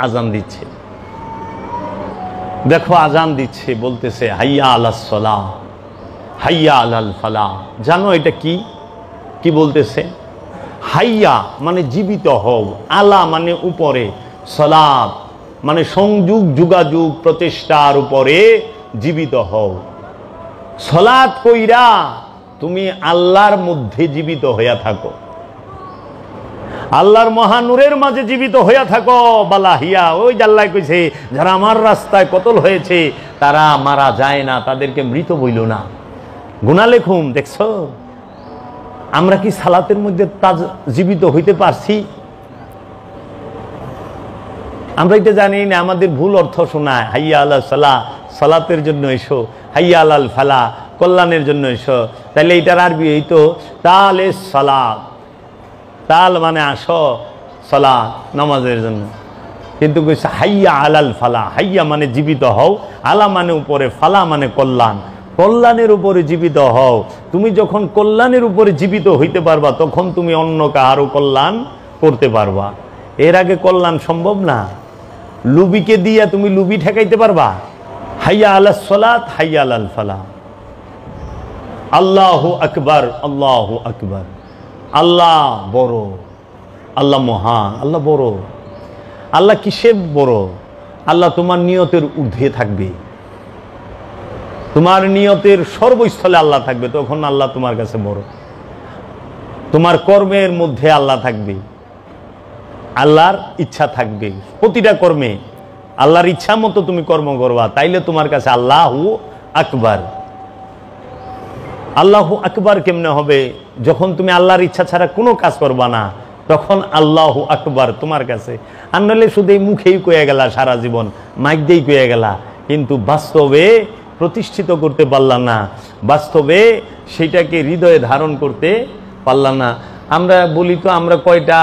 আজান দিচ্ছে, দেখো আজান দিচ্ছে, বলতেছে হাইয়া আলাস সালাহ হাইয়া আলাল ফালাহ। জানো এটা কি কি বলতেছে? হাইয়া মানে জীবিত হও, আলা মানে উপরে, সালাত মানে সংযোগ যোগাযোগ প্রচেষ্টার উপরে জীবিত হও। সালাত কইরা তুমি আল্লাহর মধ্যে জীবিত হইয়া থাকো, আল্লাহর মহানূরের মাঝে জীবিত হইয়া থাকো। বালা হিয়া, ওই আল্লাহ কইছে যারা আমার রাস্তায় কতল হয়েছে তারা মারা যায় না, তাদেরকে মৃত বইল না, গুনাহ লেখুম। দেখছো আমরা কি সালাতের মধ্যে জীবিত হইতে পারছি? আমরা এটা জানি না, আমাদের ভুল অর্থ শোনায়। হাইয়া আলাল সালাহ, সালাতের জন্য এসো, হাইয়া আলাল ফালাহ, কল্যাণের জন্য এসো। তাইলে এটার আরবি এই তো তালে সালাত, তাল মানে আসো, সালাত নামাজের জন্য। কিন্তু কইছে হাইয়া আলাল ফালাহ, হাইয়া মানে জীবিত হও, আলা মানে উপরে, ফালা মানে কল্যাণ, কল্যাণের উপরে জীবিত হও। তুমি যখন কল্যাণের উপরে জীবিত হইতে পারবা তখন তুমি অন্য কারো কল্যাণ করতে পারবা। এর আগে কল্যাণ সম্ভব না। লুবিকে দিয়া তুমি লুবি ঠেকাইতে পারবা? হাইয়া আলাস সালাত হাইয়া আলাল ফালাহ। আল্লাহু আকবার, আল্লাহু আকবার। আল্লাহ বড়, আল্লাহ মহান, আল্লাহ বড়। আল্লাহ কিসের বড়? আল্লাহ তোমার নিয়তের ঊর্ধ্বে থাকবে, তোমার নিয়তের সর্বস্থলে আল্লাহ থাকবে, তখন আল্লাহ তোমার কাছে বড়। তোমার কর্মের মধ্যে আল্লাহ থাকবে, আল্লাহর ইচ্ছা থাকবে প্রতিটা কর্মে, আল্লাহর ইচ্ছা মতো তুমি কর্ম করবা, তাইলে তোমার কাছে আল্লাহু আকবার। আল্লাহু আকবার কেমনে হবে? যখন তুমি আল্লাহর ইচ্ছা ছাড়া কোনো কাজ করবা না, তখন আল্লাহু আকবার তোমার কাছে। আর নইলে শুধু এই মুখেই কয়ে গেলা, সারা জীবন মাইক দিয়েই কয়ে গেলা, কিন্তু বাস্তবে প্রতিষ্ঠিত করতে পারলাম না, বাস্তবে সেটাকে হৃদয়ে ধারণ করতে পারলাম না। আমরা বলি তো আমরা কয়টা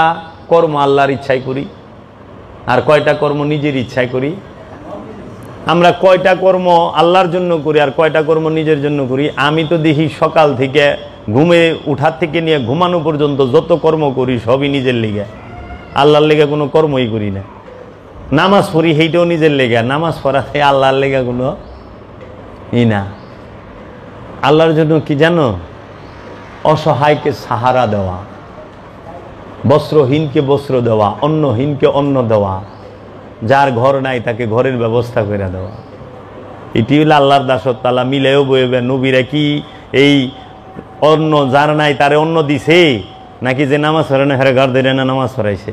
কর্ম আল্লাহর ইচ্ছায় করি আর কয়টা কর্ম নিজের ইচ্ছায় করি? আমরা কয়টা কর্ম আল্লাহর জন্য করি আর কয়টা কর্ম নিজের জন্য করি? আমি তো দেখি সকাল থেকে ঘুমে উঠার থেকে নিয়ে ঘুমানো পর্যন্ত যত কর্ম করি সবই নিজের লেগে, আল্লাহর লেগে কোনো কর্মই করি না। নামাজ পড়ি সেইটাও নিজের লেগে, নামাজ পড়াতে আল্লাহর লেগে কোনো ই না। আল্লাহর জন্য কি জানো? অসহায়কে সাহারা দেওয়া, বস্ত্রহীনকে বস্ত্র দেওয়া, অন্নহীনকে অন্ন দেওয়া, যার ঘর নাই তাকে ঘরের ব্যবস্থা করে দেওয়া। এটি হলো আল্লাহর দাসত্ব। আল্লাহ মিলেও বইবে। নবীরা কি এই অন্ন যার নাই তারে অন্ন দিছে, নাকি যে নামাজ পড়ে না হেরে ঘর ধরে না নামাজ পড়াইছে?